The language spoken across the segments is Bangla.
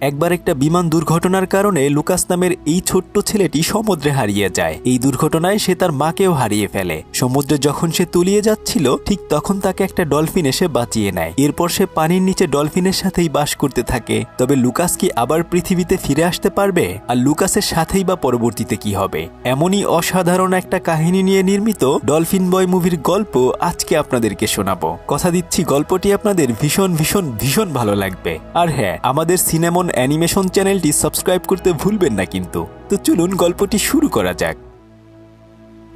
একবার একটা বিমান দুর্ঘটনার কারণে লুকাস নামের এই ছোট্ট ছেলেটি সমুদ্রে হারিয়ে যায়। এই দুর্ঘটনায় সে তার মাকেও হারিয়ে ফেলে। সমুদ্রে যখন সে তলিয়ে যাচ্ছিল ঠিক তখন তাকে একটা ডলফিন এসে বাঁচিয়ে নেয়। এরপর সে পানির নিচে ডলফিনের সাথেই বাস করতে থাকে। তবে লুকাস কি আবার পৃথিবীতে ফিরে আসতে পারবে? আর লুকাসের সাথেই বা পরবর্তীতে কি হবে? এমনই অসাধারণ একটা কাহিনী নিয়ে নির্মিত ডলফিন বয় মুভির গল্প আজকে আপনাদেরকে শোনাবো। কথা দিচ্ছি গল্পটি আপনাদের ভীষণ ভীষণ ভীষণ ভালো লাগবে। আর হ্যাঁ, আমাদের সিনেমন অ্যানিমেশন চ্যানেলটি সাবস্ক্রাইব করতে ভুলবেন না কিন্তু। তো চলুন গল্পটি শুরু করা যাক।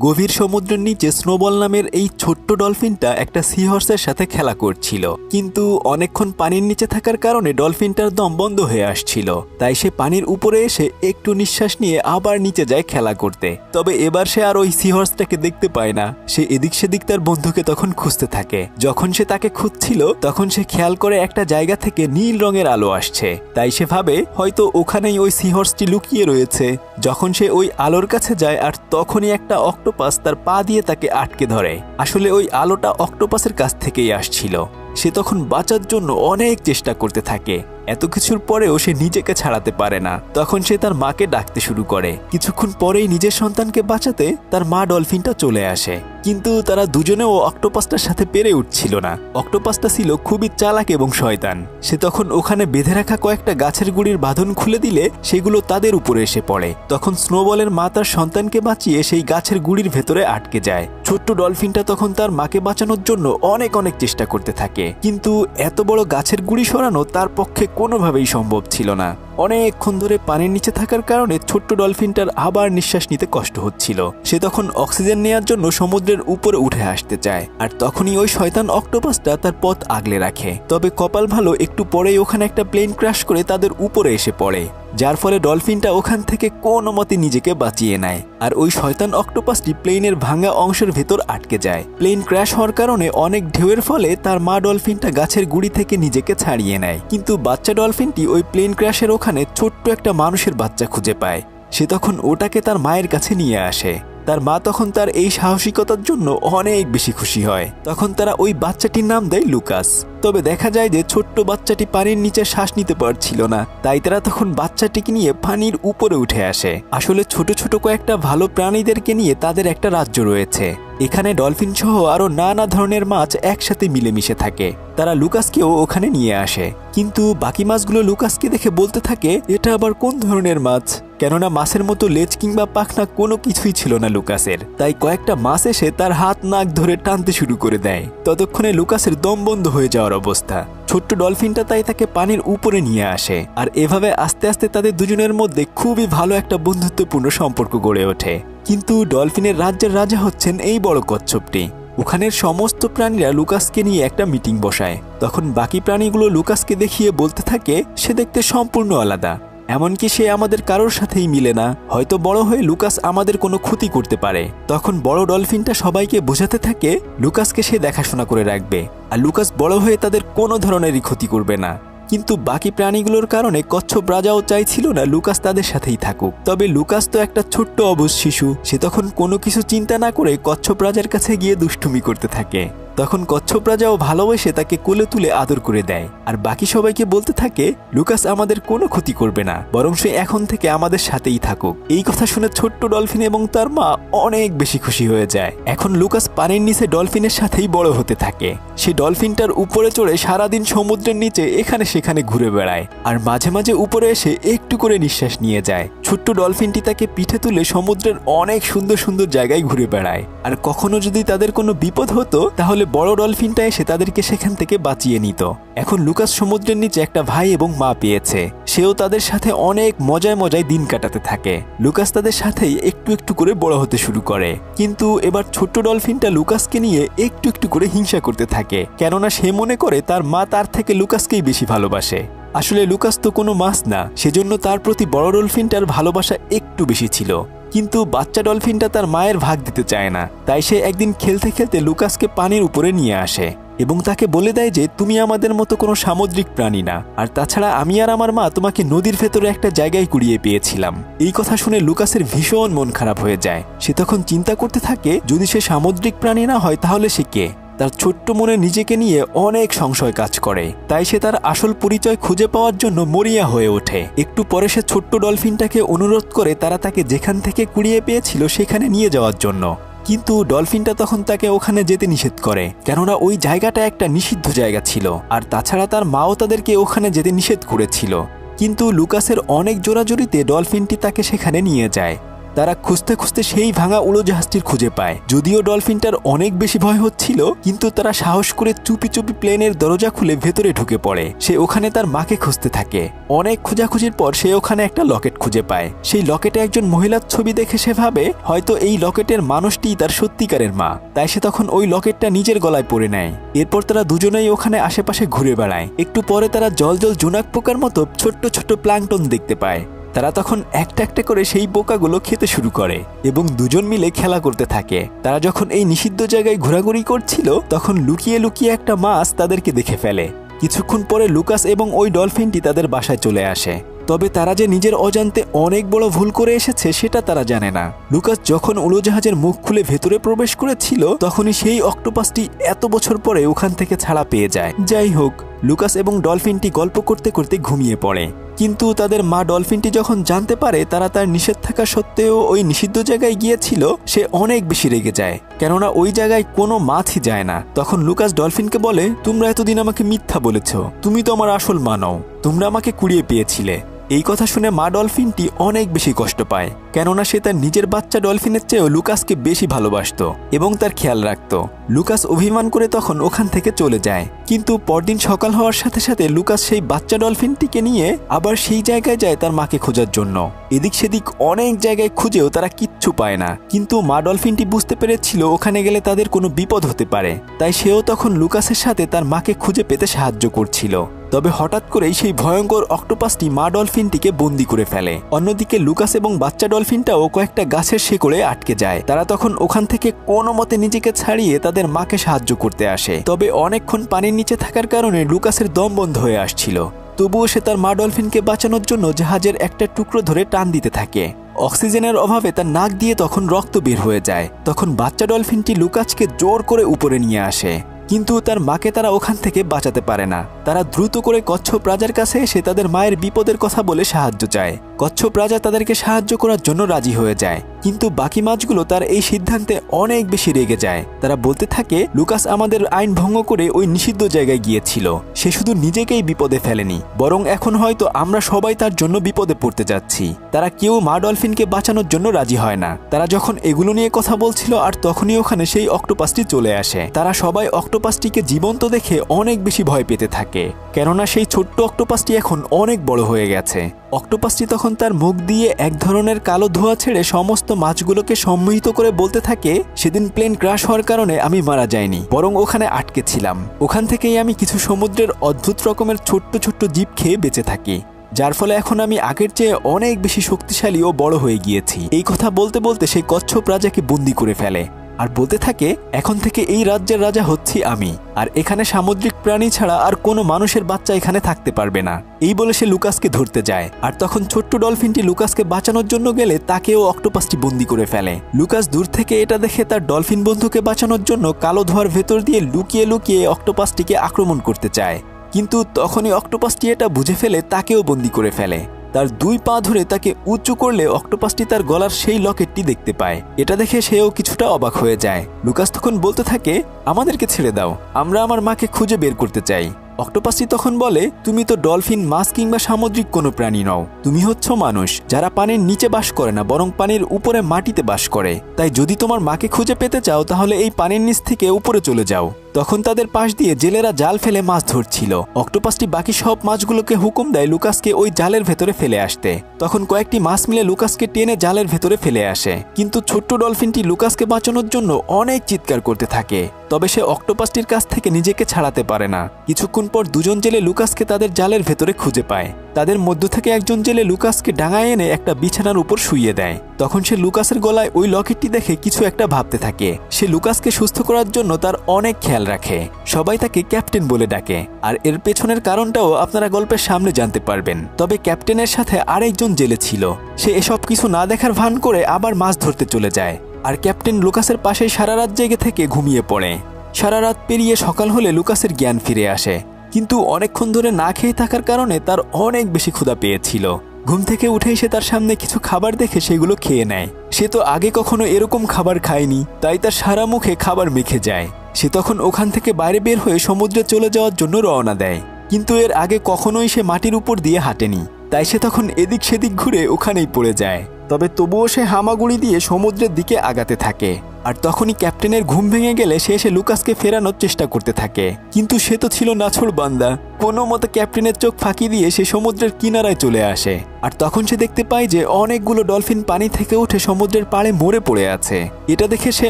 গভীর সমুদ্রের নিচে স্নোবল নামের এই ছোট্ট ডলফিনটা একটা সিহর্সের সাথে খেলা করছিল, কিন্তু অনেকক্ষণ পানির নিচে থাকার কারণে ডলফিনটার দম বন্ধ হয়ে আসছিল। তাই সে পানির উপরে এসে একটু নিঃশ্বাস নিয়ে আবার নিচে যায় খেলা করতে। তবে এবার সে আর ওই সিহর্সটাকে দেখতে পায় না। সে এদিক সেদিক তার বন্ধুকে তখন খুঁজতে থাকে। যখন সে তাকে খুঁজছিল তখন সে খেয়াল করে একটা জায়গা থেকে নীল রঙের আলো আসছে। তাই সে ভাবে হয়তো ওখানেই ওই সিহর্সটি লুকিয়ে রয়েছে। যখন সে ওই আলোর কাছে যায় আর তখনই একটা অক্টোপাস তার পা দিয়ে তাকে আটকে ধরে। আসলে ওই আলোটা অক্টোপাসের কাছ থেকেই আসছিল। সে তখন বাঁচার জন্য অনেক চেষ্টা করতে থাকে। এত কিছুর পরেও সে নিজেকে ছাড়াতে পারে না। তখন সে তার মাকে ডাকতে শুরু করে। কিছুক্ষণ পরেই নিজের সন্তানকে বাঁচাতে তার মা ডলফিনটা চলে আসে, কিন্তু তারা দুজনেও অক্টোপাসটার সাথে পেরে উঠছিল না। অক্টোপাসটা ছিল খুবই চালাক এবং শয়তান। সে তখন ওখানে বেঁধে রাখা কয়েকটা গাছের গুড়ির বাঁধন খুলে দিলে সেগুলো তাদের উপরে এসে পড়ে। তখন স্নোবলের মা তার সন্তানকে বাঁচিয়ে সেই গাছের গুড়ির ভেতরে আটকে যায়। ছোট্ট ডলফিনটা তখন তার মাকে বাঁচানোর জন্য অনেক চেষ্টা করতে থাকে, কিন্তু এত বড় গাছের গুড়ি সরানো তার পক্ষে কোনোভাবেই সম্ভব ছিল না। অনেকক্ষণ ধরে পানির নিচে থাকার কারণে ছোট্ট ডলফিনটার আবার নিঃশ্বাস নিতে কষ্ট হচ্ছিল। সে তখন অক্সিজেন নেওয়ার জন্য সমুদ্রের উপরে উঠে আসতে চায়, আর তখনই ওই শয়তান অক্টোপাসটা তার পথ আগলে রাখে। তবে কপাল ভালো, একটু পরেই ওখানে একটা প্লেন ক্র্যাশ করে তাদের উপরে এসে পড়ে, যার ফলে ডলফিনটা ওখান থেকে কোনো মতে নিজেকে বাঁচিয়ে নেয়। আর ওই শয়তান অক্টোপাসটি প্লেনের ভাঙা অংশের ভেতর আটকে যায়। প্লেন ক্র্যাশ হওয়ার কারণে অনেক ঢেউয়ের ফলে তার মা ডলফিনটা গাছের গুড়ি থেকে নিজেকে ছাড়িয়ে নেয়, কিন্তু বাচ্চা ডলফিনটি ওই প্লেন ক্র্যাশের ওখানে ছোট্ট একটা মানুষের বাচ্চা খুঁজে পায়। সে তখন ওটাকে তার মায়ের কাছে নিয়ে আসে। তার মা তখন তার এই সাহসিকতার জন্য অনেক বেশি খুশি হয়। তখন তারা ওই বাচ্চাটির নাম দেয় লুকাস। তবে দেখা যায় যে ছোট্ট বাচ্চাটি পানির নিচে শ্বাস নিতে পারছিল না, তাই তারা তখন বাচ্চাটিকে নিয়ে পানির উপরে উঠে আসে। আসলে ছোট ছোট কয়েকটা ভালো প্রাণীদেরকে নিয়ে তাদের একটা রাজ্য রয়েছে। এখানে ডলফিন সহ আরো নানা ধরনের মাছ একসাথে মিলেমিশে থাকে। তারা লুকাসকেও ওখানে নিয়ে আসে, কিন্তু বাকি মাছগুলো লুকাসকে দেখে বলতে থাকে এটা আবার কোন ধরনের মাছ, কেননা মাছের মতো লেজ কিংবা পাখনা কোনো কিছুই ছিল না লুকাসের। তাই কয়েকটা মাছ এসে তার হাত নাক ধরে টানতে শুরু করে দেয়। ততক্ষণে লুকাসের দম বন্ধ হয়ে যাওয়ার অবস্থা। ছোট্ট ডলফিনটা তাই তাকে পানির উপরে নিয়ে আসে, আর এভাবে আস্তে আস্তে তাদের দুজনের মধ্যে খুবই ভালো একটা বন্ধুত্বপূর্ণ সম্পর্ক গড়ে ওঠে। কিন্তু ডলফিনের রাজ্যের রাজা হচ্ছেন এই বড় কচ্ছপটি। ওখানের সমস্ত প্রাণীরা লুকাসকে নিয়ে একটা মিটিং বসায়। তখন বাকি প্রাণীগুলো লুকাসকে দেখিয়ে বলতে থাকে সে দেখতে সম্পূর্ণ আলাদা, এমনকি সে আমাদের কারোর সাথেই মিলে না। হয়তো বড় হয়ে লুকাস আমাদের কোনো ক্ষতি করতে পারে। তখন বড় ডলফিনটা সবাইকে বোঝাতে থাকে লুকাসকে সে দেখাশোনা করে রাখবে, আর লুকাস বড় হয়ে তাদের কোনো ধরনেরই ক্ষতি করবে না। কিন্তু বাকি প্রাণীগুলোর কারণে কচ্ছপ রাজাও চাইছিল না লুকাস তাদের সাথেই থাকুক। তবে লুকাস তো একটা ছোট্ট অবুঝ শিশু। সে তখন কোনো কিছু চিন্তা না করে কচ্ছপ রাজার কাছে গিয়ে দুষ্টুমি করতে থাকে। তখন কচ্ছপ রাজাও ভালোবেসে তাকে কোলে তুলে আদর করে দেয়, আর বাকি সবাইকে বলতে থাকে লুকাস আমাদের কোনো ক্ষতি করবে না, বরং সে এখন থেকে আমাদের সাথেই থাকুক। এই কথা শুনে ছোট্ট ডলফিন এবং তার মা অনেক বেশি খুশি হয়ে যায়। এখন লুকাস পানির নিচে ডলফিনের সাথেই বড় হতে থাকে। সে ডলফিনটার উপরে চড়ে সারাদিন সমুদ্রের নিচে এখানে সেখানে ঘুরে বেড়ায়, আর মাঝে মাঝে উপরে এসে একটু করে নিঃশ্বাস নিয়ে যায়। ছোট্ট ডলফিনটি তাকে পিঠে তুলে সমুদ্রের অনেক সুন্দর সুন্দর জায়গায় ঘুরে বেড়ায়, আর কখনো যদি তাদের কোনো বিপদ হতো তাহলে বড় ডলফিনটা এসে তাদেরকে সেখান থেকে বাঁচিয়ে নিত। এখন লুকাস সমুদ্রের নিচে একটা ভাই এবং মা পেয়েছে। সেও তাদের সাথে অনেক মজায় মজায় দিন কাটাতে থাকে। লুকাস তাদের সাথেই একটু একটু করে বড় হতে শুরু করে, কিন্তু এবার ছোট্ট ডলফিনটা লুকাসকে নিয়ে একটু একটু করে হিংসা করতে থাকে, কেননা সে মনে করে তার মা তার থেকে লুকাসকেই বেশি ভালোবাসে। আসলে লুকাস তো কোনো মাছ না, সেজন্য তার প্রতি বড় ডলফিনটার ভালোবাসা একটু বেশি ছিল। কিন্তু বাচ্চা ডলফিনটা তার মায়ের ভাগ দিতে চায় না। তাই সে একদিন খেলতে খেলতে লুকাসকে পানির উপরে নিয়ে আসে এবং তাকে বলে দেয় যে তুমি আমাদের মতো কোনো সামুদ্রিক প্রাণী না, আর তাছাড়া আমি আর আমার মা তোমাকে নদীর ভেতরে একটা জায়গায় কুড়িয়ে পেয়েছিলাম। এই কথা শুনে লুকাসের ভীষণ মন খারাপ হয়ে যায়। সে তখন চিন্তা করতে থাকে যদি সে সামুদ্রিক প্রাণী না হয় তাহলে সে কে। তার ছোট্ট মনে নিজেকে নিয়ে অনেক সংশয় কাজ করে, তাই সে তার আসল পরিচয় খুঁজে পাওয়ার জন্য মরিয়া হয়ে ওঠে। একটু পরে সে ছোট্ট ডলফিনটাকে অনুরোধ করে তারা তাকে যেখান থেকে কুড়িয়ে পেয়েছিল সেখানে নিয়ে যাওয়ার জন্য। কিন্তু ডলফিনটা তখন তাকে ওখানে যেতে নিষেধ করে, কেননা ওই জায়গাটা একটা নিষিদ্ধ জায়গা ছিল, আর তাছাড়া তার মাও তাদেরকে ওখানে যেতে নিষেধ করেছিল। কিন্তু লুকাসের অনেক জোরাজুরিতে ডলফিনটি তাকে সেখানে নিয়ে যায়। তারা খুঁজতে খুঁজতে সেই ভাঙা উড়োজাহাজটির খুঁজে পায়। যদিও ডলফিনটার অনেক বেশি ভয় হচ্ছিল, কিন্তু তারা সাহস করে চুপি চুপি প্লেনের দরজা খুলে ভেতরে ঢুকে পড়ে। সে ওখানে তার মাকে খুঁজতে থাকে। অনেক খোঁজাখুঁজির পর সে ওখানে একটা লকেট খুঁজে পায়। সেই লকেটে একজন মহিলার ছবি দেখে সে ভাবে হয়তো এই লকেটের মানুষটিই তার সত্যিকারের মা, তাই সে তখন ওই লকেটটা নিজের গলায় পরে নেয়। এরপর তারা দুজনেই ওখানে আশেপাশে ঘুরে বেড়ায়। একটু পরে তারা জলজল জোনাক পোকার মতো ছোট্ট ছোট্ট প্লাঙ্কটন দেখতে পায়। তারা তখন একটা একটা করে সেই বোকাগুলো খেতে শুরু করে এবং দুজন মিলে খেলা করতে থাকে। তারা যখন এই নিষিদ্ধ জায়গায় ঘোরাঘুরি করছিল, তখন লুকিয়ে লুকিয়ে একটা মাছ তাদেরকে দেখে ফেলে। কিছুক্ষণ পরে লুকাস এবং ওই ডলফিনটি তাদের বাসায় চলে আসে। তবে তারা যে নিজের অজান্তে অনেক বড় ভুল করে এসেছে সেটা তারা জানে না। লুকাস যখন উড়োজাহাজের মুখ খুলে ভেতরে প্রবেশ করেছিল, তখনই সেই অক্টোপাসটি এত বছর পরে ওখান থেকে ছাড়া পেয়ে যায়। যাই হোক, লুকাস এবং ডলফিনটি গল্প করতে করতে ঘুমিয়ে পড়ে। কিন্তু তাদের মা ডলফিনটি যখন জানতে পারে তারা তার নিষেধ থাকা সত্ত্বেও ওই নিষিদ্ধ জায়গায় গিয়েছিল, সে অনেক বেশি রেগে যায়, কেননা ওই জায়গায় কোনো মাছই যায় না। তখন লুকাস ডলফিনকে বলে, তোমরা এতদিন আমাকে মিথ্যা বলেছ, তুমি তো আমার আসল মা নও, তোমরা আমাকে কুড়িয়ে পেয়েছিলে। এই কথা শুনে মা ডলফিনটি অনেক বেশি কষ্ট পায়, কেননা সে তার নিজের বাচ্চা ডলফিনের চেয়েও লুকাসকে বেশি ভালোবাসত এবং তার খেয়াল রাখত। লুকাস অভিমান করে তখন ওখান থেকে চলে যায়। কিন্তু পরদিন সকাল হওয়ার সাথে সাথে লুকাস সেই বাচ্চা ডলফিনটিকে নিয়ে আবার সেই জায়গায় যায় তার মাকে খোঁজার জন্য। এদিক সেদিক অনেক জায়গায় খুঁজেও তারা কিচ্ছু পায় না। কিন্তু মা ডলফিনটি বুঝতে পেরেছিল ওখানে গেলে তাদের কোনো বিপদ হতে পারে, তাই সেও তখন লুকাসের সাথে তার মাকে খুঁজে পেতে সাহায্য করছিল। তবে হঠাৎ করেই সেই ভয়ঙ্কর অক্টোপাসটি মা ডলফিনটিকে বন্দি করে ফেলে। অন্যদিকে লুকাস এবং বাচ্চা ডলফিনটাও কয়েকটা গাছের শেকড়ে আটকে যায়। তারা তখন ওখান থেকে কোনো মতে নিজেকে ছাড়িয়ে তাদের মাকে সাহায্য করতে আসে। তবে অনেকক্ষণ পানির নিচে থাকার কারণে লুকাসের দম বন্ধ হয়ে আসছিল। তবুও সে তার মা ডলফিনকে বাঁচানোর জন্য জাহাজের একটা টুকরো ধরে টান দিতে থাকে। অক্সিজেনের অভাবে তার নাক দিয়ে তখন রক্ত বের হয়ে যায়। তখন বাচ্চা ডলফিনটি লুকাসকে জোর করে উপরে নিয়ে আসে, কিন্তু তার মাকে তারা ওখান থেকে বাঁচাতে পারে না। তারা দ্রুত করে কচ্ছপ রাজার কাছে এসে তাদের মায়ের বিপদের কথা বলে সাহায্য চায়। কচ্ছপ রাজা তাদেরকে সাহায্য করার জন্য রাজি হয়ে যায়, কিন্তু বাকি মাছগুলো তার এই সিদ্ধান্তে অনেক বেশি রেগে যায়। তারা বলতে থাকে, লুকাস আমাদের আইন ভঙ্গ করে ওই নিষিদ্ধ জায়গায় গিয়েছিল, সে শুধু নিজেকেই বিপদে ফেলেনি, বরং এখন হয়তো আমরা সবাই তার জন্য বিপদে পড়তে যাচ্ছি। তারা কেউ মা ডলফিনকে বাঁচানোর জন্য রাজি হয় না। তারা যখন এগুলো নিয়ে কথা বলছিল, আর তখনই ওখানে সেই অক্টোপাসটি চলে আসে। তারা সবাই অক্টোপাসটিকে জীবন্ত দেখে অনেক বেশি ভয় পেতে থাকে, কেননা সেই ছোট্ট অক্টোপাসটি এখন অনেক বড় হয়ে গেছে। অক্টোপাসটি তখন তার মুখ দিয়ে এক ধরনের কালো ধোঁয়া ছেড়ে সমস্ত মাছগুলোকে সম্মোহিত করে বলতে থাকে, সেদিন প্লেন ক্র্যাশ হওয়ার কারণে আমি মারা যাইনি, বরং ওখানে আটকে ছিলাম। ওখান থেকেই আমি কিছু সমুদ্রের অদ্ভুত রকমের ছোট্ট ছোট্ট জীব খেয়ে বেঁচে থাকি, যার ফলে এখন আমি আগের চেয়ে অনেক বেশি শক্তিশালী ও বড় হয়ে গিয়েছি। এই কথা বলতে বলতে সেই কচ্ছপ রাজাকে বন্দি করে ফেলে আর বলতে থাকে, এখন থেকে এই রাজ্যের রাজা হচ্ছি আমি, আর এখানে সামুদ্রিক প্রাণী ছাড়া আর কোনো মানুষের বাচ্চা এখানে থাকতে পারবে না। এই বলে সে লুকাসকে ধরতে যায়, আর তখন ছোট্ট ডলফিনটি লুকাসকে বাঁচানোর জন্য গেলে তাকেও অক্টোপাসটি বন্দি করে ফেলে। লুকাস দূর থেকে এটা দেখে তার ডলফিন বন্ধুকে বাঁচানোর জন্য কালো ধোঁয়ার ভেতর দিয়ে লুকিয়ে লুকিয়ে অক্টোপাসটিকে আক্রমণ করতে চায়, কিন্তু তখনই অক্টোপাসটি এটা বুঝে ফেলে তাকেও বন্দি করে ফেলে। তার দুই পা ধরে তাকে উঁচু করলে অক্টোপাসটি তার গলার সেই লকেটটি দেখতে পায়। এটা দেখে সেও কিছুটা অবাক হয়ে যায়। লুকাস তখন বলতে থাকে, আমাদেরকে ছেড়ে দাও, আমরা আমার মাকে খুঁজে বের করতে চাই। অক্টোপাসটি তখন বলে, তুমি তো ডলফিন, মাছ কিংবা সামুদ্রিক কোনো প্রাণী নও, তুমি হচ্ছ মানুষ, যারা পানির নিচে বাস করে না বরং পানির উপরে মাটিতে বাস করে। তাই যদি তোমার মাকে খুঁজে পেতে চাও তাহলে এই পানির নিচ থেকে উপরে চলে যাও। তখন তাদের পাশ দিয়ে জেলেরা জাল ফেলে মাছ ধরছিল। অক্টোপাসটি বাকি সব মাছগুলোকে হুকুম দেয় লুকাসকে ওই জালের ভেতরে ফেলে আসতে। তখন কয়েকটি মাছ মিলে লুকাসকে টেনে জালের ভেতরে ফেলে আসে, কিন্তু ছোট্ট ডলফিনটি লুকাসকে বাঁচানোর জন্য অনেক চিৎকার করতে থাকে। তবে সে অক্টোপাসটির কাছ থেকে নিজেকে ছাড়াতে পারে না। কিছুক্ষণ পর দুজন জেলে লুকাসকে তাদের জালের ভেতরে খুঁজে পায়। তাদের মধ্য থেকে একজন জেলে লুকাসকে ডাঙায় এনে একটা বিছানার উপর শুইয়ে দেয়। তখন সে লুকাসের গলায় ওই লকেটটি দেখে কিছু একটা ভাবতে থাকে। সে লুকাসকে সুস্থ করার জন্য তার অনেক খেয়াল রাখে। সবাই তাকে ক্যাপ্টেন বলে ডাকে, আর এর পেছনের কারণটাও আপনারা গল্পের সামনে জানতে পারবেন। তবে ক্যাপ্টেনের সাথে আরেকজন জেলে ছিল। সে এসব কিছু না দেখার ভান করে আবার মাছ ধরতে চলে যায়, আর ক্যাপ্টেন লুকাসের পাশেই সারা রাত জেগে থেকে ঘুমিয়ে পড়ে। সারা রাত পেরিয়ে সকাল হলে লুকাসের জ্ঞান ফিরে আসে, কিন্তু অনেকক্ষণ ধরে না খেয়ে থাকার কারণে তার অনেক বেশি ক্ষুধা পেয়েছিল। ঘুম থেকে উঠেই সে তার সামনে কিছু খাবার দেখে সেগুলো খেয়ে নেয়। সে তো আগে কখনো এরকম খাবার খায়নি, তাই তার সারা মুখে খাবার মেখে যায়। সে তখন ওখান থেকে বাইরে বের হয়ে সমুদ্রে চলে যাওয়ার জন্য রওনা দেয়, কিন্তু এর আগে কখনোই সে মাটির উপর দিয়ে হাঁটেনি, তাই সে তখন এদিক সেদিক ঘুরে ওখানেই পড়ে যায়। তবে তবুও সে হামাগুড়ি দিয়ে সমুদ্রের দিকে আগাতে থাকে। আর তখনই ক্যাপ্টেনের ঘুম ভেঙে গেলে সে এসে লুকাসকে ফেরানোর চেষ্টা করতে থাকে, কিন্তু সে তো ছিল নাছোড় বান্দা। কোনো মতে ক্যাপ্টেনের চোখ ফাঁকি দিয়ে সে সমুদ্রের কিনারায় চলে আসে। আর তখন সে দেখতে পায় যে অনেকগুলো ডলফিন পানি থেকে উঠে সমুদ্রের পাড়ে মরে পড়ে আছে। এটা দেখে সে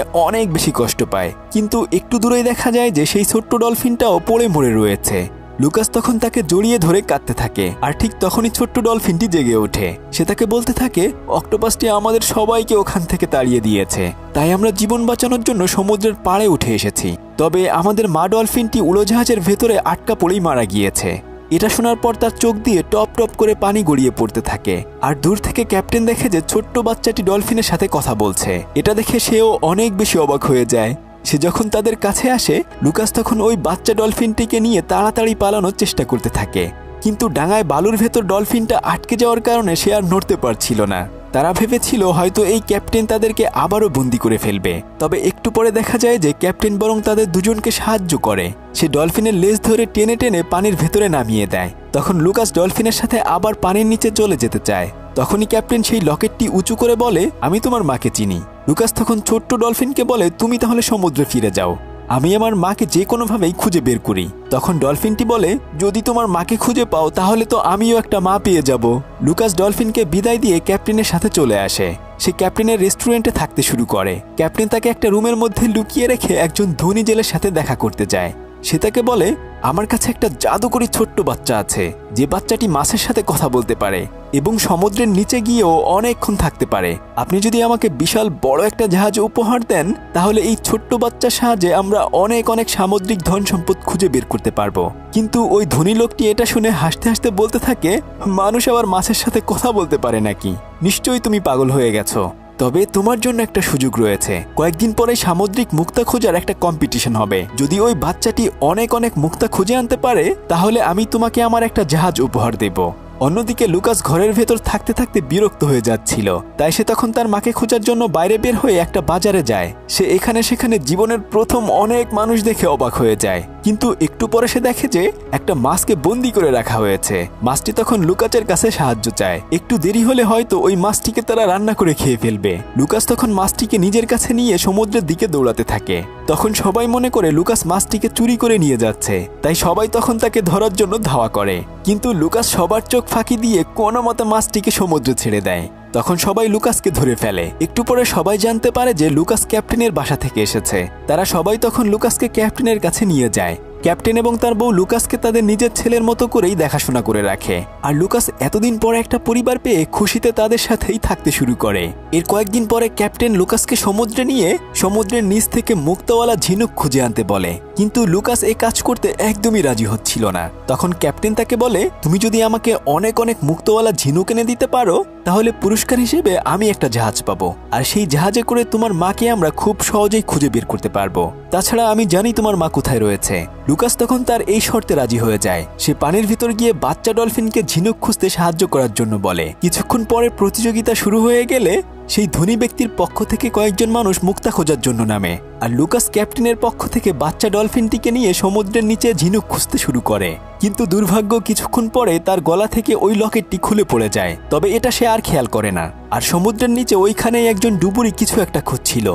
অনেক বেশি কষ্ট পায়, কিন্তু একটু দূরেই দেখা যায় যে সেই ছোট্ট ডলফিনটাও পড়ে মরে রয়েছে। লুকাস তখন তাকে জড়িয়ে ধরে কাঁদতে থাকে, আর ঠিক তখনই ছোট্ট ডলফিনটি জেগে ওঠে। সে তাকে বলতে থাকে, অক্টোপাসটি আমাদের সবাইকে ওখান থেকে তাড়িয়ে দিয়েছে, তাই আমরা জীবন বাঁচানোর জন্য সমুদ্রের পাড়ে উঠে এসেছি। তবে আমাদের মা ডলফিনটি উড়োজাহাজের ভেতরে আটকা পড়েই মারা গিয়েছে। এটা শোনার পর তার চোখ দিয়ে টপ টপ করে পানি গড়িয়ে পড়তে থাকে। আর দূর থেকে ক্যাপ্টেন দেখে যে ছোট্ট বাচ্চাটি ডলফিনের সাথে কথা বলছে। এটা দেখে সেও অনেক বেশি অবাক হয়ে যায়। সে যখন তাদের কাছে আসে, লুকাস তখন ওই বাচ্চা ডলফিনটিকে নিয়ে তাড়াতাড়ি পালানোর চেষ্টা করতে থাকে, কিন্তু ডাঙায় বালুর ভেতর ডলফিনটা আটকে যাওয়ার কারণে সে আর নড়তে পারছিল না। তারা ভেবেছিল হয়তো এই ক্যাপ্টেন তাদেরকে আবারও বন্দি করে ফেলবে। তবে একটু পরে দেখা যায় যে ক্যাপ্টেন বরং তাদের দুজনকে সাহায্য করে। সে ডলফিনের লেজ ধরে টেনে টেনে পানির ভেতরে নামিয়ে দেয়। তখন লুকাস ডলফিনের সাথে আবার পানির নিচে চলে যেতে চায়। তখনই ক্যাপ্টেন সেই লকেটটি উঁচু করে বলে, আমি তোমার মাকে চিনি। লুকাস তখন ছোট্ট ডলফিনকে বলে, তুমি তাহলে সমুদ্রে ফিরে যাও, আমি আমার মাকে যে কোনোভাবেই খুঁজে বের করি। তখন ডলফিনটি বলে, যদি তোমার মাকে খুঁজে পাও তাহলে তো আমিও একটা মা পেয়ে যাব। লুকাস ডলফিনকে বিদায় দিয়ে ক্যাপ্টেনের সাথে চলে আসে। সে ক্যাপ্টেনের রেস্টুরেন্টে থাকতে শুরু করে। ক্যাপ্টেন তাকে একটা রুমের মধ্যে লুকিয়ে রেখে একজন ধনী জেলের সাথে দেখা করতে যায়। সে তাকে বলে, আমার কাছে একটা জাদুকরী ছোট্ট বাচ্চা আছে, যে বাচ্চাটি মাছের সাথে কথা বলতে পারে এবং সমুদ্রের নিচে গিয়েও অনেকক্ষণ থাকতে পারে। আপনি যদি আমাকে বিশাল বড় একটা জাহাজ উপহার দেন, তাহলে এই ছোট্ট বাচ্চার সাহায্যে আমরা অনেক অনেক সামুদ্রিক ধন সম্পদ খুঁজে বের করতে পারবো। কিন্তু ওই ধনী লোকটি এটা শুনে হাসতে হাসতে বলতে থাকে, মানুষ আবার মাছের সাথে কথা বলতে পারে নাকি? নিশ্চয়ই তুমি পাগল হয়ে গেছো। তবে তোমার জন্য একটা সুযোগ রয়েছে, কয়েকদিন পরে সামুদ্রিক মুক্তা খোঁজার একটা কম্পিটিশন হবে। যদি ওই বাচ্চাটি অনেক অনেক মুক্তা খুঁজে আনতে পারে, তাহলে আমি তোমাকে আমার একটা জাহাজ উপহার দেব। অন্যদিকে লুকাস ঘরের ভেতর থাকতে থাকতে বিরক্ত হয়ে যাচ্ছিল, তাই সে তখন তার মাকে খোঁজার জন্য বাইরে বের হয়ে একটা বাজারে যায়। সে এখানে সেখানে জীবনের প্রথম অনেক মানুষ দেখে অবাক হয়ে যায়, কিন্তু একটু পরে সে দেখে যে একটা মাছকে বন্দি করে রাখা হয়েছে। মাছটি তখন লুকাসের কাছে সাহায্য চায়। একটু দেরি হলে হয়তো ওই মাছটিকে তারা রান্না করে খেয়ে ফেলবে। লুকাস তখন মাছটিকে নিজের কাছে নিয়ে সমুদ্রের দিকে দৌড়াতে থাকে। তখন সবাই মনে করে লুকাস মাছটিকে চুরি করে নিয়ে যাচ্ছে, তাই সবাই তখন তাকে ধরার জন্য ধাওয়া করে। কিন্তু লুকাস সবার চোখ ফাঁকি দিয়ে কোনো মতে মাছটিকে সমুদ্রে ছেড়ে দেয়। তখন সবাই লুকাসকে ধরে ফেলে। একটু পরে সবাই জানতে পারে যে লুকাস ক্যাপ্টেনের বাসা থেকে এসেছে। তারা সবাই তখন লুকাসকে ক্যাপ্টেনের কাছে নিয়ে যায়। ক্যাপ্টেন এবং তার বউ লুকাসকে তাদের নিজের ছেলের মতো করেই দেখাশোনা করে রাখে। আর লুকাস এতদিন পরে একটা পরিবার পেয়ে খুশিতে তাদের সাথেই থাকতে শুরু করে। এর কয়েকদিন পরে ক্যাপ্টেন লুকাসকে সমুদ্রে নিয়ে সমুদ্রের নিচ থেকে মুক্তাওয়ালা ঝিনুক খুঁজে আনতে বলে, কিন্তু লুকাস এই কাজ করতে একদমই রাজি হচ্ছিল না। তখন ক্যাপ্টেন তাকে বলে, তুমি যদি আমাকে অনেক অনেক মুক্তাওয়ালা ঝিনুক এনে দিতে পারো, তাহলে পুরস্কার হিসেবে আমি একটা জাহাজ পাবো, আর সেই জাহাজে করে তোমার মাকে আমরা খুব সহজেই খুঁজে বের করতে পারবো। তাছাড়া আমি জানি তোমার মা কোথায় রয়েছে। লুকাস তখন তার এই শর্তে রাজি হয়ে যায়। সে পানির ভিতর গিয়ে বাচ্চা ডলফিনকে ঝিনুক খুঁজতে সাহায্য করার জন্য বলে। কিছুক্ষণ পরে প্রতিযোগিতা শুরু হয়ে গেলে সেই ধনী ব্যক্তির পক্ষ থেকে কয়েকজন মানুষ মুক্তা খোঁজার জন্য নামে, আর লুকাস ক্যাপ্টেনের পক্ষ থেকে বাচ্চা ডলফিনটিকে নিয়ে সমুদ্রের নিচে ঝিনুক খুঁজতে শুরু করে। কিন্তু দুর্ভাগ্য, কিছুক্ষণ পরে তার গলা থেকে ওই লকেটটি খুলে পড়ে যায়। তবে এটা সে আর খেয়াল করে না। আর সমুদ্রের নিচে ওইখানেই একজন ডুবুরি কিছু একটা খুঁজছিল।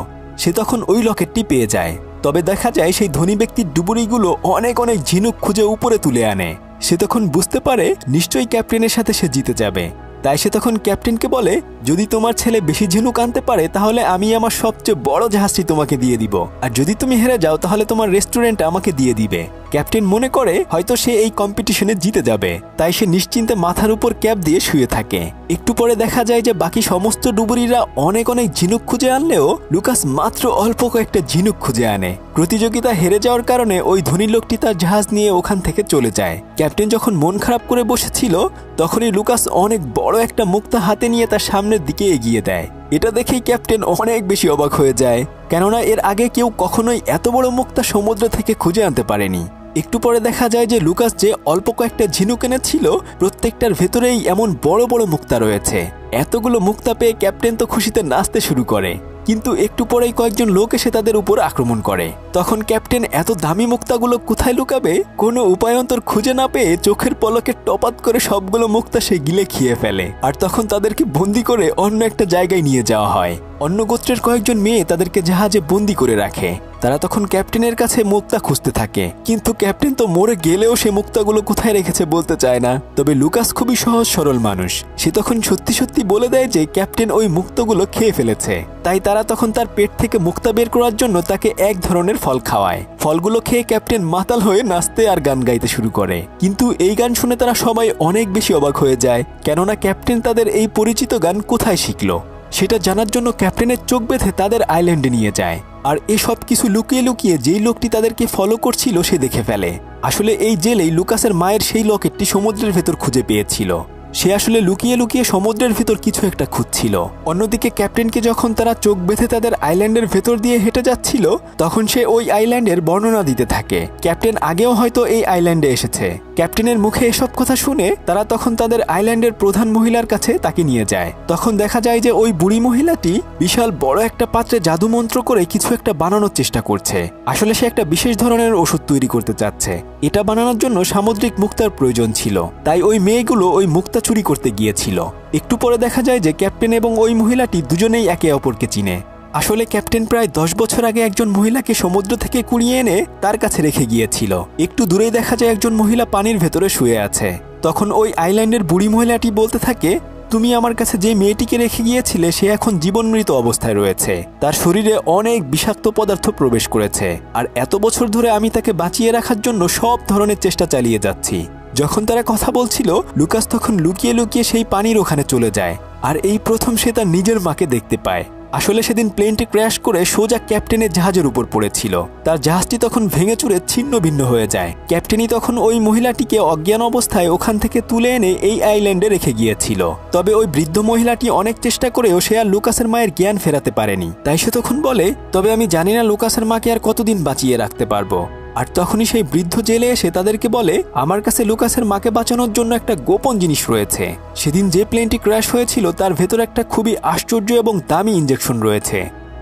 সে তখন ওই লকেটটি পেয়ে যায়। তবে দেখা যায় সেই ধনী ব্যক্তির ডুবুরিগুলো অনেক অনেক ঝিনুক খুঁজে উপরে তুলে আনে। সে তখন বুঝতে পারে নিশ্চয়ই ক্যাপ্টেনের সাথে সে জিতে যাবে। তাই সে তখন ক্যাপ্টেনকে বলে, যদি তোমার ছেলে বেশি ঝিনুক আনতে পারে, তাহলে আমি আমার সবচেয়ে বড় জাহাজটি তোমাকে দিয়ে দিব, আর যদি তুমি হেরে যাও তাহলে তোমার রেস্টুরেন্ট আমাকে দিয়ে দিবে। ক্যাপ্টেন মনে করে হয়তো সে এই কম্পিটিশনে জিতে যাবে, তাই সে নিশ্চিন্তে মাথার উপর ক্যাপ দিয়ে শুয়ে থাকে। একটু পরে দেখা যায় যে বাকি সমস্ত ডুবুরিরা অনেক অনেক ঝিনুক খুঁজে আনলেও লুকাস মাত্র অল্প কয়েকটা ঝিনুক খুঁজে আনে। প্রতিযোগিতা হেরে যাওয়ার কারণে ওই ধনী লোকটি তার জাহাজ নিয়ে ওখান থেকে চলে যায়। ক্যাপ্টেন যখন মন খারাপ করে বসেছিল তখনই লুকাস অনেক বড় একটা মুক্তা হাতে নিয়ে তার সামনের দিকে এগিয়ে দেয়। এটা দেখেই ক্যাপ্টেন অনেক বেশি অবাক হয়ে যায়, কেননা এর আগে কেউ কখনোই এত বড় মুক্তা সমুদ্র থেকে খুঁজে আনতে পারেনি। একটু পরে দেখা যায় যে লুকাস যে অল্প কয়েকটা ঝিনুক এনেছিল প্রত্যেকটার ভেতরেই এমন বড় বড় মুক্তা রয়েছে। এতগুলো মুক্তা পেয়ে ক্যাপ্টেন তো খুশিতে নাচতে শুরু করে, কিন্তু একটু পরেই কয়েকজন লোক এসে তাদের উপর আক্রমণ করে। তখন ক্যাপ্টেন এত দামি মুক্তাগুলো কোথায় লুকাবে কোনো উপায়ন্তর খুঁজে না পেয়ে চোখের পলকে টপাত করে সবগুলো মুক্তা সে গিলে খেয়ে ফেলে। আর তখন তাদেরকে বন্দি করে অন্য একটা জায়গায় নিয়ে যাওয়া হয়। অন্য গোত্রের কয়েকজন মেয়ে তাদেরকে জাহাজে বন্দি করে রাখে। তারা তখন ক্যাপ্টেনের কাছে মুক্তা খুঁজতে থাকে, কিন্তু ক্যাপ্টেন তো মরে গেলেও সে মুক্তাগুলো কোথায় রেখেছে বলতে চায় না। তবে লুকাস খুবই সহজ সরল মানুষ, সে তখন সত্যি সত্যি বলে দেয় যে ক্যাপ্টেন ওই মুক্তাগুলো খেয়ে ফেলেছে। তাই তারা তখন তার পেট থেকে মুক্তা বের করার জন্য তাকে এক ধরনের ফল খাওয়ায়। ফলগুলো খেয়ে ক্যাপ্টেন মাতাল হয়ে নাচতে আর গান গাইতে শুরু করে। কিন্তু এই গান শুনে তারা সবাই অনেক বেশি অবাক হয়ে যায়, কেননা ক্যাপ্টেন তাদের এই পরিচিত গান কোথায় শিখল সেটা জানার জন্য ক্যাপ্টেনের চোখ বেঁধে তাদের আইল্যান্ডে নিয়ে যায়। আর এসব কিছু লুকিয়ে লুকিয়ে যেই লোকটি তাদেরকে ফলো করছিল সে দেখে ফেলে। আসলে এই জেলেই লুকাসের মায়ের সেই লকেটটি সমুদ্রের ভেতর খুঁজে পেয়েছিল। সে আসলে লুকিয়ে লুকিয়ে সমুদ্রের ভেতর কিছু একটা খুঁজছিল। অন্যদিকে ক্যাপ্টেনকে যখন তারা চোখ বেঁধে তাদের আইল্যান্ডের ভেতর দিয়ে হেঁটে যাচ্ছিল তখন সে ওই আইল্যান্ডের বর্ণনা দিতে থাকে। ক্যাপ্টেন আগেও হয়তো এই আইল্যান্ডে এসেছে। ক্যাপ্টেনের মুখে এসব কথা শুনে তারা তখন তাদের আইল্যান্ডের প্রধান মহিলার কাছে তাকে নিয়ে যায়। তখন দেখা যায় যে ওই বুড়ি মহিলাটি বিশাল বড় একটা পাত্রে জাদুমন্ত্র করে কিছু একটা বানানোর চেষ্টা করছে। আসলে সে একটা বিশেষ ধরনের ওষুধ তৈরি করতে চাচ্ছে। এটা বানানোর জন্য সামুদ্রিক মুক্তার প্রয়োজন ছিল, তাই ওই মেয়েগুলো ওই মুক্তা চুরি করতে গিয়েছিল। একটু পরে দেখা যায় যে ক্যাপ্টেন এবং ওই মহিলাটি দুজনেই একে অপরকে চিনে। আসলে ক্যাপ্টেন প্রায় 10 বছর আগে একজন মহিলাকে সমুদ্র থেকে কুড়িয়ে এনে তার কাছে রেখে গিয়েছিল। একটু দূরেই দেখা যায় একজন মহিলা পানির ভেতরে শুয়ে আছে। তখন ওই আইল্যান্ডের বুড়ি মহিলাটি বলতে থাকে, তুমি আমার কাছে যে মেয়েটিকে রেখে গিয়েছিলে সে এখন জীবনমৃত অবস্থায় রয়েছে। তার শরীরে অনেক বিষাক্ত পদার্থ প্রবেশ করেছে, আর এত বছর ধরে আমি তাকে বাঁচিয়ে রাখার জন্য সব ধরনের চেষ্টা চালিয়ে যাচ্ছি। যখন তারা কথা বলছিল লুকাস তখন লুকিয়ে লুকিয়ে সেই পানির ওখানে চলে যায়, আর এই প্রথম সে তার নিজের মাকে দেখতে পায়। আসলে সেদিন প্লেনটি ক্র্যাশ করে সোজা ক্যাপ্টেনের জাহাজের উপর পড়েছিল। তার জাহাজটি তখন ভেঙে চুরে ছিন্ন ভিন্ন হয়ে যায়। ক্যাপ্টেনই তখন ওই মহিলাটিকে অজ্ঞান অবস্থায় ওখান থেকে তুলে এনে এই আইল্যান্ডে রেখে গিয়েছিল। তবে ওই বৃদ্ধ মহিলাটি অনেক চেষ্টা করেও সে আর লুকাসের মায়ের জ্ঞান ফেরাতে পারেনি। তাই সে তখন বলে, তবে আমি জানি না লুকাসের মাকে আর কতদিন বাঁচিয়ে রাখতে পারবো। আর তখনই সেই বৃদ্ধ জেলে এসে তাদেরকে বলে, আমার কাছে লুকাসের মাকে বাঁচানোর জন্য একটা গোপন জিনিস রয়েছে। সেদিন যে প্লেনটি ক্র্যাশ হয়েছিল তার ভেতর একটা খুবই আশ্চর্য এবং দামি ইঞ্জেকশন রয়েছে।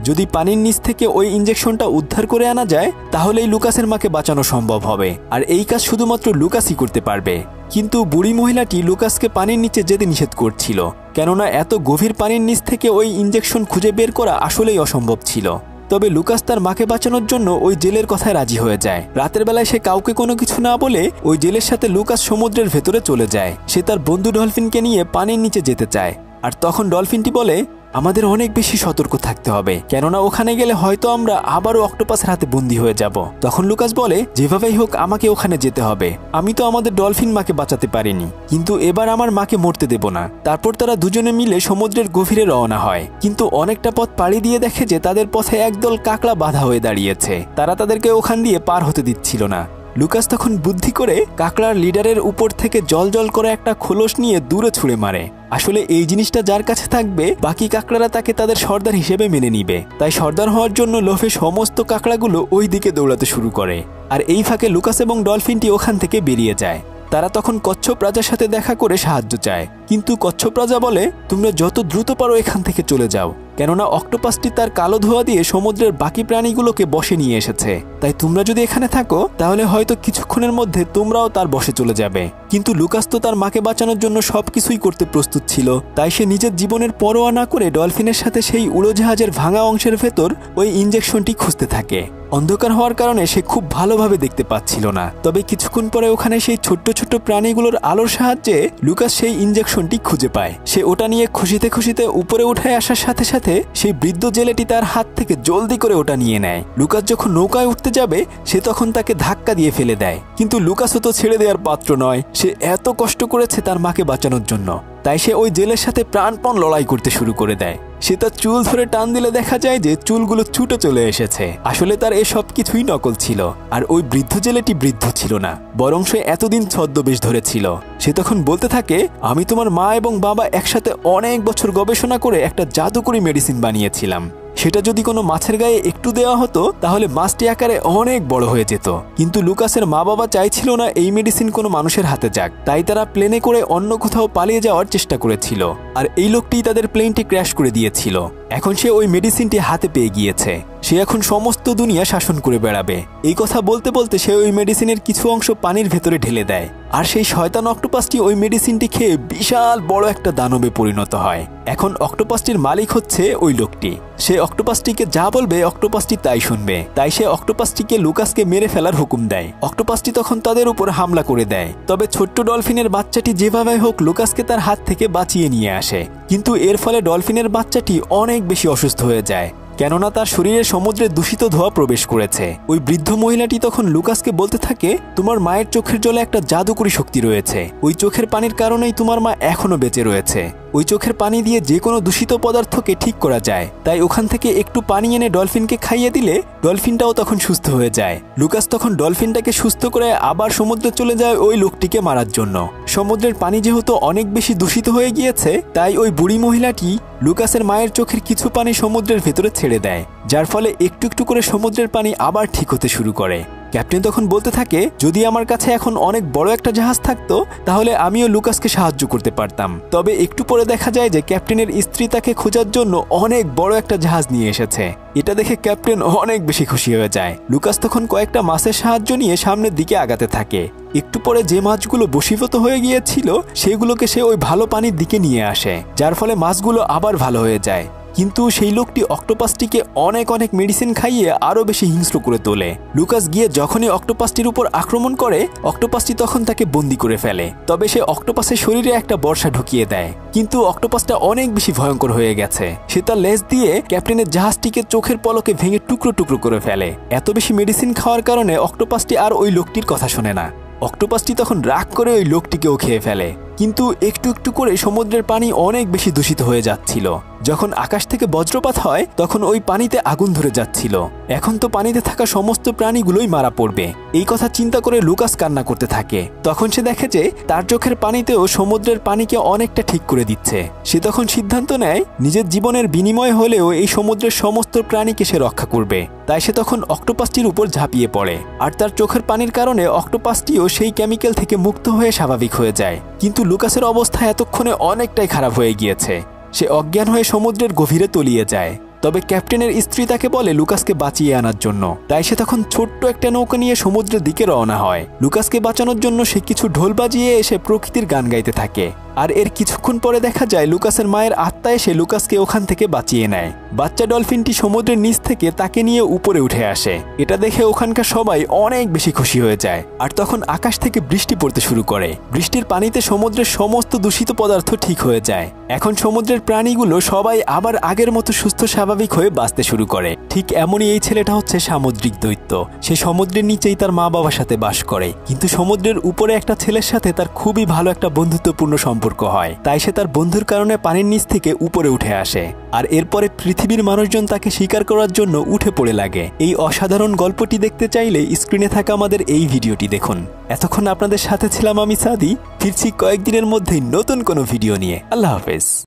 যদি পানির নিচ থেকে ওই ইঞ্জেকশনটা উদ্ধার করে আনা যায় তাহলেই লুকাসের মাকে বাঁচানো সম্ভব হবে, আর এই কাজ শুধুমাত্র লুকাসই করতে পারবে। কিন্তু বুড়ি মহিলাটি লুকাসকে পানির নিচে যেতে নিষেধ করছিল, কেননা এত গভীর পানির নিচ থেকে ওই ইঞ্জেকশন খুঁজে বের করা আসলেই অসম্ভব ছিল। তবে লুকাস তার মাকে বাঁচানোর জন্য ওই জেলের কথায় রাজি হয়ে যায়। রাতের বেলায় সে কাউকে কোনো কিছু না বলে ওই জেলের সাথে লুকাস সমুদ্রের ভেতরে চলে যায়। সে তার বন্ধু ডলফিনকে নিয়ে পানির নিচে যেতে চায়, আর তখন ডলফিনটি বলে, আমাদের অনেক বেশি সতর্ক থাকতে হবে, কেননা ওখানে গেলে হয়তো আমরা আবারও অক্টোপাসের হাতে বন্দী হয়ে যাব। তখন লুকাস বলে, যেভাবেই হোক আমাকে ওখানে যেতে হবে। আমি তো আমাদের ডলফিন মাকে বাঁচাতে পারিনি, কিন্তু এবার আমার মাকে মরতে দেব না। তারপর তারা দুজনে মিলে সমুদ্রের গভীরে রওনা হয়, কিন্তু অনেকটা পথ পাড়ি দিয়ে দেখে যে তাদের পথে একদল কাকড়া বাধা হয়ে দাঁড়িয়েছে। তারা তাদেরকে ওখান দিয়ে পার হতে দিচ্ছিল না। লুকাস তখন বুদ্ধি করে কাকড়ার লিডারের উপর থেকে জল জল করে একটা খোলস নিয়ে দূরে ছুঁড়ে মারে। আসলে এই জিনিসটা যার কাছে থাকবে বাকি কাকড়ারা তাকে তাদের সর্দার হিসেবে মেনে নিবে। তাই সর্দার হওয়ার জন্য লোভে সমস্ত কাকড়াগুলো ওই দিকে দৌড়াতে শুরু করে। আর এই ফাঁকে লুকাস এবং ডলফিনটি ওখান থেকে বেরিয়ে যায়। তারা তখন কচ্ছপ রাজার সাথে দেখা করে সাহায্য চায়, কিন্তু কচ্ছপ রাজা বলে, তোমরা যত দ্রুত পারো এখান থেকে চলে যাও, কেননা অক্টোপাসটি তার কালো ধোঁয়া দিয়ে সমুদ্রের বাকি প্রাণীগুলোকে বশে নিয়ে এসেছে। তাই তোমরা যদি এখানে থাকো তাহলে হয়তো কিছুক্ষণের মধ্যে তোমরাও তার বশে চলে যাবে। কিন্তু লুকাস তো তার মাকে বাঁচানোর জন্য সবকিছুই করতে প্রস্তুত ছিল। তাই সে নিজের জীবনের পরোয়া না করে ডলফিনের সাথে সেই উড়োজাহাজের ভাঙা অংশের ভেতর ওই ইঞ্জেকশনটি খুঁজতে থাকে। অন্ধকার হওয়ার কারণে সে খুব ভালোভাবে দেখতে পাচ্ছিল না। তবে কিছুক্ষণ পরে ওখানে সেই ছোট্ট ছোট্ট প্রাণীগুলোর আলোর সাহায্যে লুকাস সেই ইঞ্জেকশনটি খুঁজে পায়। সে ওটা নিয়ে খুশিতে খুশিতে উপরে উঠে আসার সাথে সাথে সেই বৃদ্ধ জেলেটি তার হাত থেকে জলদি করে ওটা নিয়ে নেয়। লুকাস যখন নৌকায় উঠতে যাবে সে তখন তাকে ধাক্কা দিয়ে ফেলে দেয়, কিন্তু লুকাসও তো ছেড়ে দেওয়ার পাত্র নয়। সে এত কষ্ট করেছে তার মাকে বাঁচানোর জন্য, তাই সে ওই জেলের সাথে প্রাণপণ লড়াই করতে শুরু করে দেয়। সে তার চুল ধরে টান দিলে দেখা যায় যে চুলগুলো ছুটে চলে এসেছে। আসলে তার এসব কিছুই নকল ছিল, আর ওই বৃদ্ধ জেলেটি বৃদ্ধ ছিল না, বরং সে এতদিন ছদ্মবেশ ধরেছিল। সে তখন বলতে থাকে, আমি তোমার মা এবং বাবা একসাথে অনেক বছর গবেষণা করে একটা জাদুকরি মেডিসিন বানিয়েছিলাম। সেটা যদি কোনো মাছের গায়ে একটু দেওয়া হতো তাহলে মাছটি আকারে অনেক বড় হয়ে যেত। কিন্তু লুকাসের মা বাবা চাইছিল না এই মেডিসিন কোনো মানুষের হাতে যাক, তাই তারা প্লেনে করে অন্য কোথাও পালিয়ে যাওয়ার চেষ্টা করেছিল, আর এই লোকটি তাদের প্লেনটি ক্র্যাশ করে দিয়েছিল। এখন সে ওই মেডিসিনটি হাতে পেয়ে গিয়েছে। সে এখন সমস্ত দুনিয়া শাসন করে বেড়াবে। এই কথা বলতে বলতে সে ওই মেডিসিনের কিছু অংশ পানির ভেতরে ঢেলে দেয়, আর সেই শয়তান অক্টোপাসটি ওই মেডিসিনটি খেয়ে বিশাল বড় একটা দানবে পরিণত হয়। এখন অক্টোপাসটির মালিক হচ্ছে ওই লোকটি। সে অক্টোপাসটিকে যা বলবে অক্টোপাসটি তাই শুনবে, তাই সে অক্টোপাসটিকে লুকাসকে মেরে ফেলার হুকুম দেয়। অক্টোপাসটি তখন তাদের উপর হামলা করে দেয়, তবে ছোট্ট ডলফিনের বাচ্চাটি যেভাবে হোক লুকাসকে তার হাত থেকে বাঁচিয়ে নিয়ে আসে। কিন্তু এর ফলে ডলফিনের বাচ্চাটি অনেক বেশি অসুস্থ হয়ে যায়, কেননা তার শরীরে সমুদ্রের দূষিত ধোঁয়া প্রবেশ করেছে। ওই বৃদ্ধ মহিলাটি তখন লুকাসকে বলতে থাকে, তোমার মায়ের চোখের জলে একটা জাদুকরী শক্তি রয়েছে। ওই চোখের পানির কারণেই তোমার মা এখনো বেঁচে রয়েছে। ওই চোখের পানি দিয়ে যে কোনো দূষিত পদার্থকে ঠিক করা যায়, তাই ওখান থেকে একটু পানি এনে ডলফিনকে খাইয়ে দিলে ডলফিনটাও তখন সুস্থ হয়ে যায়। লুকাস তখন ডলফিনটাকে সুস্থ করে আবার সমুদ্রে চলে যায় ওই লোকটিকে মারার জন্য। সমুদ্রের পানি যেহেতু অনেক বেশি দূষিত হয়ে গিয়েছে, তাই ওই বুড়ি মহিলাটি লুকাসের মায়ের চোখের কিছু পানি সমুদ্রের ভেতরে ছেড়ে দেয়, যার ফলে একটু একটু করে সমুদ্রের পানি আবার ঠিক হতে শুরু করে। ক্যাপ্টেন তখন বলতে থাকে, যদি আমার কাছে এখন অনেক বড় একটা জাহাজ থাকতো তাহলে আমিও লুকাসকে সাহায্য করতে পারতাম। তবে একটু পরে দেখা যায় যে ক্যাপ্টেনের স্ত্রী তাকে খোঁজার জন্য অনেক বড় একটা জাহাজ নিয়ে এসেছে। এটা দেখে ক্যাপ্টেন অনেক বেশি খুশি হয়ে যায়। লুকাস তখন কয়েকটা মাছের সাহায্য নিয়ে সামনের দিকে আগাতে থাকে। একটু পরে যে মাছগুলো বশীভূত হয়ে গিয়েছিল সেগুলোকে সে ওই ভালো পানির দিকে নিয়ে আসে, যার ফলে মাছগুলো আবার ভালো হয়ে যায়। কিন্তু সেই লোকটি অক্টোপাসটিকে অনেক অনেক মেডিসিন খাইয়ে আরো বেশি হিংস্র করে তোলে। লুকাস গিয়ে যখনই অক্টোপাসটির উপর আক্রমণ করে, অক্টোপাসটি তখন তাকে বন্দি করে ফেলে। তবে সে অক্টোপাসের শরীরে একটা বর্ষা ঢুকিয়ে দেয়, কিন্তু অক্টোপাসটা অনেক বেশি ভয়ঙ্কর হয়ে গেছে। সে তার লেজ দিয়ে ক্যাপ্টেনের জাহাজটিকে চোখের পলকে ভেঙে টুকরো টুকরো করে ফেলে। এত বেশি মেডিসিন খাওয়ার কারণে অক্টোপাসটি আর ওই লোকটির কথা শোনে না। অক্টোপাসটি তখন রাগ করে ওই লোকটিকেও খেয়ে ফেলে। কিন্তু একটু একটু করে সমুদ্রের পানি অনেক বেশি দূষিত হয়ে যাচ্ছিল। যখন আকাশ থেকে বজ্রপাত হয় তখন ওই পানিতে আগুন ধরে যাচ্ছিল। এখন তো পানিতে থাকা সমস্ত প্রাণীগুলোই মারা পড়বে। এই কথা চিন্তা করে লুকাস কান্না করতে থাকে। তখন সে দেখে যে তার চোখের পানিতেও সমুদ্রের পানিকে অনেকটা ঠিক করে দিচ্ছে। সে তখন সিদ্ধান্ত নেয় নিজের জীবনের বিনিময় হলেও এই সমুদ্রের সমস্ত প্রাণীকে সে রক্ষা করবে। তাই সে তখন অক্টোপাসটির উপর ঝাঁপিয়ে পড়ে, আর তার চোখের পানির কারণে অক্টোপাসটিও সেই কেমিক্যাল থেকে মুক্ত হয়ে স্বাভাবিক হয়ে যায়। কিন্তু লুকাসের অবস্থা এতক্ষণে অনেকটাই খারাপ হয়ে গিয়েছে। সে অজ্ঞান হয়ে সমুদ্রের গভীরে তলিয়ে যায়। তবে ক্যাপ্টেনের স্ত্রী তাকে বলে লুকাসকে বাঁচিয়ে আনার জন্য। তাই সে তখন ছোট্ট একটা নৌকা নিয়ে সমুদ্রের দিকে রওনা হয়। লুকাসকে বাঁচানোর জন্য সে কিছু ঢোল বাজিয়ে এসে প্রকৃতির গান গাইতে থাকে। আর এর কিছুক্ষণ পরে দেখা যায় লুকাসের মায়ের আত্মা এসে লুকাসকে ওখান থেকে বাঁচিয়ে নেয়। বাচ্চা ডলফিনটি সমুদ্রের নিচ থেকে তাকে নিয়ে উপরে উঠে আসে। এটা দেখে ওখানকার সবাই অনেক বেশি খুশি হয়ে যায়। আর তখন আকাশ থেকে বৃষ্টি পড়তে শুরু করে। বৃষ্টির পানিতে সমুদ্রের সমস্ত দূষিত পদার্থ ঠিক হয়ে যায়। এখন সমুদ্রের প্রাণীগুলো সবাই আবার আগের মতো সুস্থ স্বাভাবিক হয়ে বাঁচতে শুরু করে। ঠিক এমনই এই ছেলেটা হচ্ছে সামুদ্রিক দৈত্য। সে সমুদ্রের নিচেই তার মা বাবার সাথে বাস করে, কিন্তু সমুদ্রের উপরে একটা ছেলের সাথে তার খুবই ভালো একটা বন্ধুত্বপূর্ণ সম্পর্ক হয়। তাই সে তার বন্ধুর কারণে পানির নিচ থেকে উপরে উঠে আসে। আর এরপরে পৃথিবীর মানুষজন তাকে শিকার করার জন্য উঠে পড়ে লাগে। এই অসাধারণ গল্পটি দেখতে চাইলে স্ক্রিনে থাকা আমাদের এই ভিডিওটি দেখুন। এতক্ষণ আপনাদের সাথে ছিলাম আমি সাদি। ফিরছি কয়েকদিনের মধ্যেই নতুন কোনো ভিডিও নিয়ে। আল্লাহ হাফেজ।